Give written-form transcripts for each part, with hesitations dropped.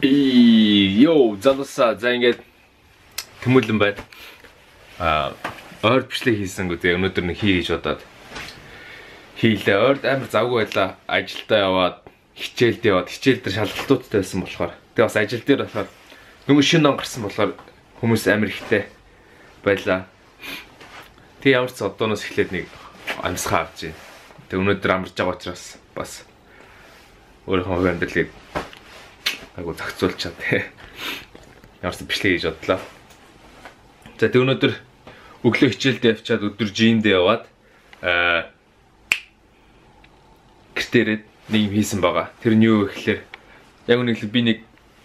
Йоо, залуусаа за ингээд тэмүүлэн байна. Ойр бичлэг хийсэн гү тэгээ өнөөдөр нэг хий гэж бодоод хийлээ. Ойрд амар завгүй байлаа. Ажилдаа яваад, хичээлд яваад, хичээл дээр шалгалтуудтай байсан болохоор. Тэгээ бас ажил дээр болохоор нөгөө шинэ ном гарсан болохоор хүмүүс амар ихтэй байлаа. Тэгээ ямар ч одооноос эхлээд нэг амьсгаа авч байна. Тэгээ өнөөдөр амарч байгаа учраас бас өөрийнхөө хувийн амьдралыг айгу зохицуулчаад ямарсан бичлэг хийж бодлоо. За тэг өнөөдөр өглөө хичээлдээ явчаад өдөр жимдээ яваад гэртээрэд нэг юм хийсэн байгаа. Тэр нь юу гэхээр яг үнэхээр би нэг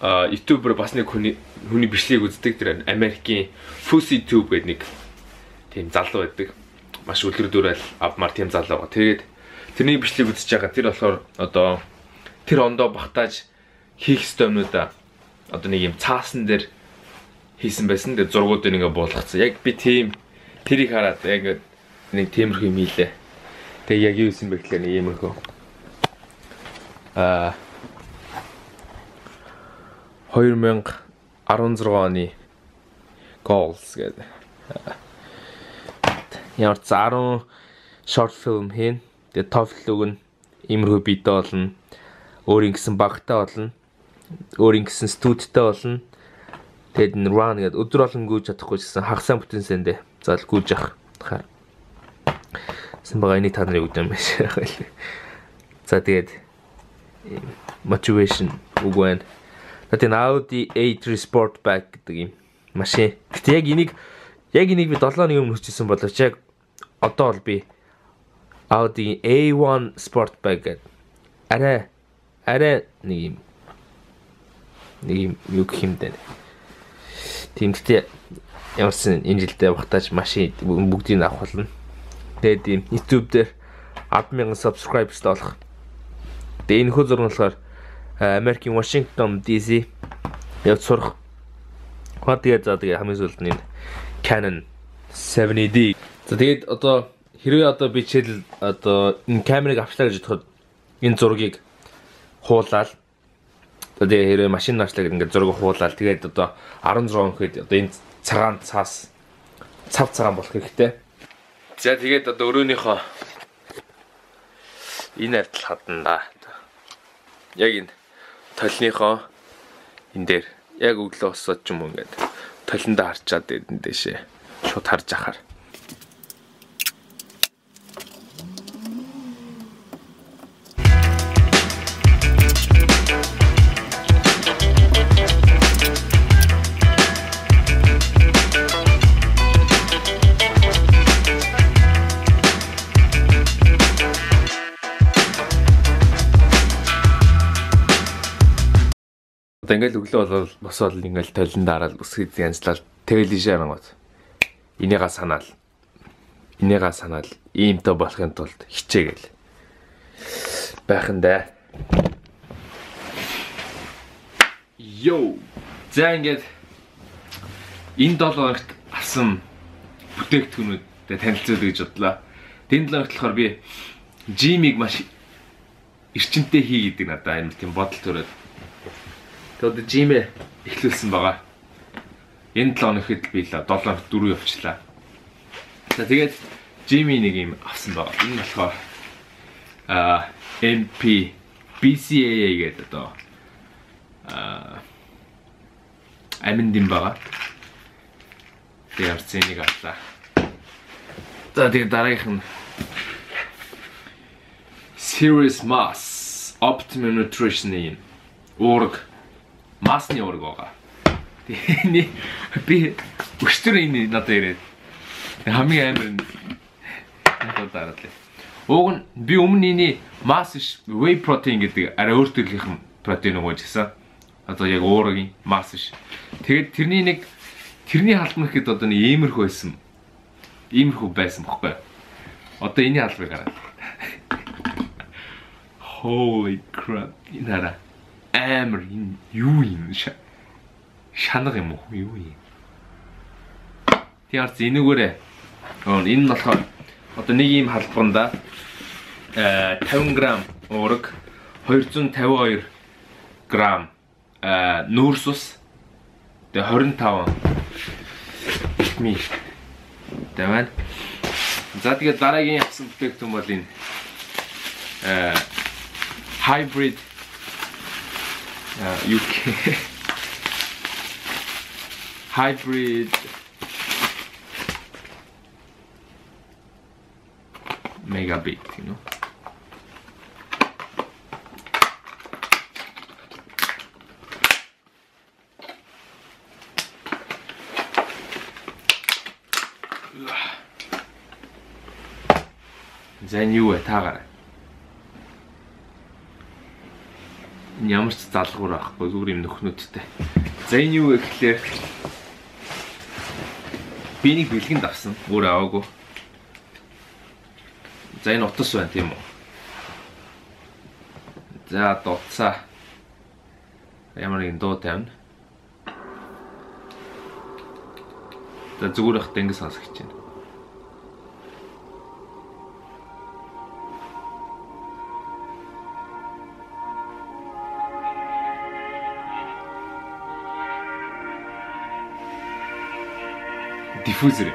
ютубер бас нэг хүний бичлэгийг үздэг. Тэр Америкийн FusiTube гэдэг нэг тийм залуу байдаг. Маш үлгэрдүүрэл авмар тийм залуу байгаа. Тэгээд тэрний бичлэгийг үзэж байгаа. Тэр болохоор одоо тэр ондоо багтааж хийх ёстойнуудаа одоо нэг юм цаасан дээр хийсэн байсан. Тэгээ зургуудыг ингээ буулгацсан. Яг би тийм тэрийг хараад яг нэг тиймэрхүү юм хийлээ. Тэгээ яг юу хийсэн бэ гэхээр нэг иймэрхүү 2016 оны goals гэдэг. Ямар ч 10 short film хийн. Тэгээ TOEFL өгнө. Иймэрхүү видео болно. Өөрийн гэсэн багтаа болно. Өөрийн гэсэн студидтэй болно. Тэгээд run гэдэг өдөр болгон гүйж чадахгүй гэсэн хагасаа бүтэнсэндээ заал гүйж явах. Хаа. Сэн байгаа энийг та нарыг үдэн биш. За тэгээд motivation үгүй байна. Тэгээд Audi A3 Sportback гэдэг юм машин. Гэтэ яг энийг би 7 өдрийн өмнө хүсчихсэн боловч яг одоо бол би Audi A1 Sportback гэдэг арай нэг юм юу гэх юм дээ. Тэмдэгтэй ямарсан энэ жилдээ багтааж машин бүгдийг авах болно. Тэгээд ийм YouTube дээр 10,000 subscribers болох. Тэгээд энэ хөө зураг нь болохоор Америкийн Washington DC явж сурах. Тэгээд за тэгээд хамгийн сүүлд нь Canon 70D. За тэгээд одоо хэрвээ одоо би чийл одоо энэ камерыг авчлаа гэж бодоход энэ зургийг хуулаад тэгээ хэрвээ машин наачлаа гэдэг ингээд зураг хуулаад тэгээд одоо 16 гэхэд одоо энэ цагаан цаас цав цагаан болох хэрэгтэй. За тэгээд одоо өрөөнийхөө энэ хавтал хадна. Яг энэ толныхоо энэ дээр яг өглөө босоод ч юм уу ингээд толиндоо харчаад энэ дэшээ шууд харж ахаар. Одоо ингээл өглөө болол босоод ингээл толинд дараад үсгэд янзлал телевизээр харангууд энийгээ санаал иймтэй болохын тулд хичээгээл байхандаа. Йоо. За ингээд энэ 7 хоногт авсан бүтээгдэхүүнүүдэд танилцуулъя гэж бодлоо. Энэ 7 хоногт болохоор би жимийг маш эрчимтэй хий гэдэг надад амар тийм бодол төрөөд. Тэгээд жимээ эхлүүлсэн байгаа. Энэ 7 хоногт би л 7 хоногт 4 явчлаа. За тэгээд жими нэг юм авсан байгаа. Энэ болохоор MP BCAA гэдэг одоо аминдин байгаа. Тэгээд цэнийг авлаа. За тэгээд дараагийнх нь Serious Mass Optimum Nutrition уурга масны уурга байгаа. Тэгээд би өчтөр энэ надад ирээд хамгийн амар надад дараадлаа. Уг нь би өмнөний масс whey protein гэдэг арай өөр төрлийн протеин өгөөж гисэн. Одоо яг уургийн масс ш. Тэгээд тэрний халбах гэхэд одоо нэг иймэрхүү байсан. Иймэрхүү байсан бохгүй. Одоо энэ халбыг хараа. Holy crap. Энэ амар юу юм шанаг юм уу юу юм. Тиймээс энэгээрээ энэ нь болохоор одоо нэг ийм халбаганда 50 г уурга 252 г нүүрс ус. Тэгээ 25 ми. Тэгвэл за тэгээд дараагийн авсан бүтээгдэхүүн бол энэ hybrid UK hybrid megabit, you know. За энэ юу вэ таагаар. Ямар ч залгуур авахгүй зүгээр юм нөхнөдтэй. За энэ юу вэ гэхлээр би нэг бэлгэнд авсан. Өөр аваагүй. За энэ утас байна тийм үү. За дутсаа. Ямар нэгэн дуу тавина. За зүгээр их тэнгис сонсох гэж байна. Diffuser.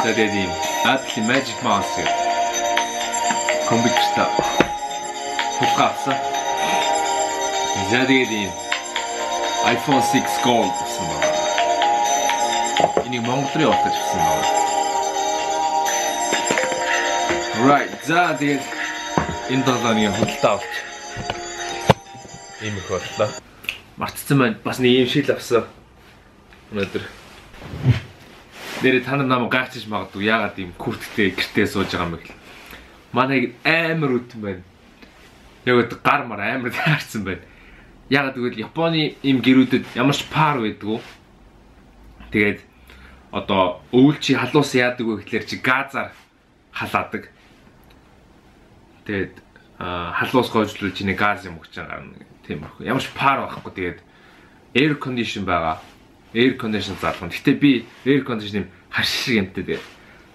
За тэгээд Apple Magic Mouse компьютерт хулгайсан. За тэгээд iPhone 6 Gold гэсэн байна. Энийг Монгол руу явуулах гэсэн байна. Right, за тэгээд энэ долооны худалдаа авч ийм их боллоо. Мартсан байна. Бас нэг юм шил авсан. Өнөөдөр нэрээ та нар намайг гайхчих магадгүй. Яагаад ийм күрттэй гэртээ сууж байгаа юм бэ гэл. Манай амар үтэн байна. Яг гар мар амар таарсан байна. Яагаад гэвэл Японы ийм гэрүүдэд ямар ч пар байдгүй. Тэгээд одоо өвөл чи халуус яадаг вэ гэхлээр чи газар халаадаг. Тэгээд халуус гоожлуулж ийн газ юм өгч байгаа юм. Тийм баг. Ямар ч пар байхгүй. Тэгээд air condition байгаа. Air condition залгана. Гэтэ би air condition-ийн харш шиг юмтай тэгээд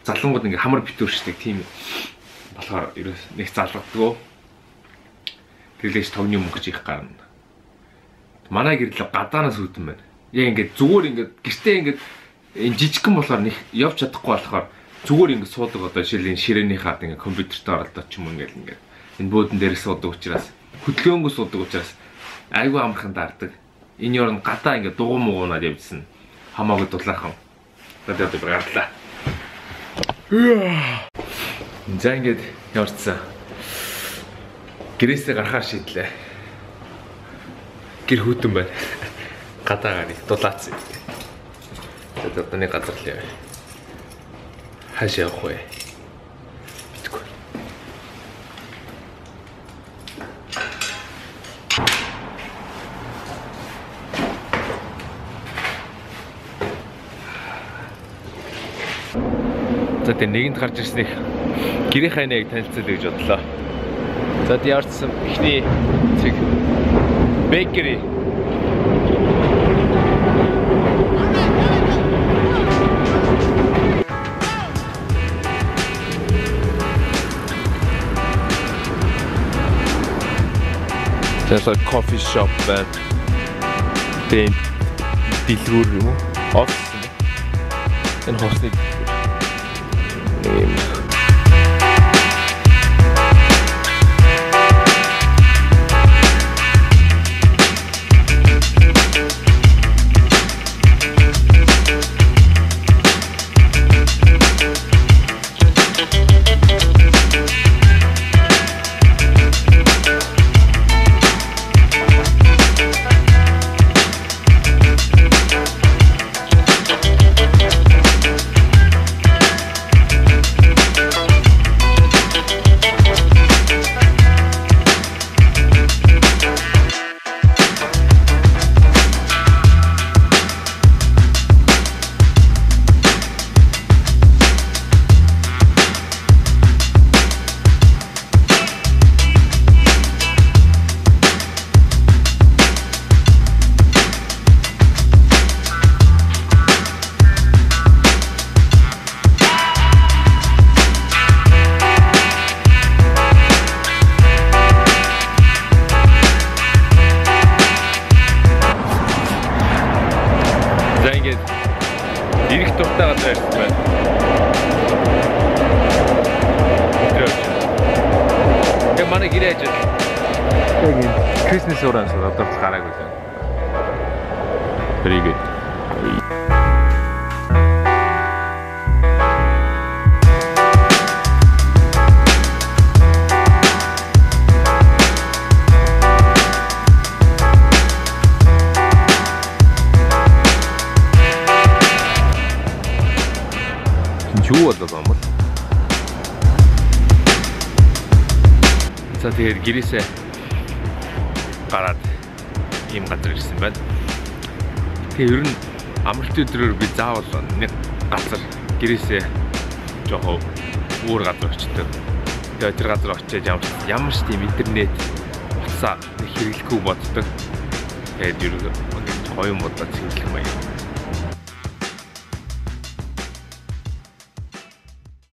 залангууд ингээ хамар битүүршдэг тийм болохоор ерөөс нэг залгаддаг. Тэглэж товны мөнгөж их гарна. Манай гэрэл гадаанаас үүдэн байна. Яг ингээ зүгээр ингээ гэртээ ингээ энэ жижигхэн болохоор нэг явж чадахгүй болохоор зүгээр ингээ суудаг одоо жишээлийн ширээний хаад ингээ компьютерт оролдоод ч юм ингээл ингээ энэ буудан дээр суудаг учраас хөдөлгөөнгөө суудаг учраас айгүй амархан даардаг. Энэ ёрн гадаа ингээ дугуй муугунаад явжсан. Хамаагүй дулаахан. Тэгээд гарлаа. За ингээд явцсан. Гэрээсээ гарахаар шийдлээ. Гэр хүйтэн байна. Гадаа гарыг дулаацсан. Тэгээд одоо нэг газар л яваа. Хааш явах вэ? Битгүй. За тэгээ нэгэнд гарч ирснийг гэрийн хайныг танилцуулъя гэж бодлоо. За тэгээ яварчсан ихний цэг бэкери. There's a coffee shop and then дэлгүүр юм уу? Офис юм. Энэ хосны name. Яг энэ Christmas оранж одоо гараагүй л. Very good. Юу болоод байгаа юм бол? За тэгээд гэрээсээ гараад ийм газар ирсэн байна. Тэгээ ер нь амралтын өдрөөр би заавал нэг газар гэрээсээ жоохон өөр газар очдог. Тэгээд тэр газар очиж ямар ч тийм интернет утсаа хэрэглэхгүй боддог. Тэгээд ер нь хоёр удаа цэглэх маяг.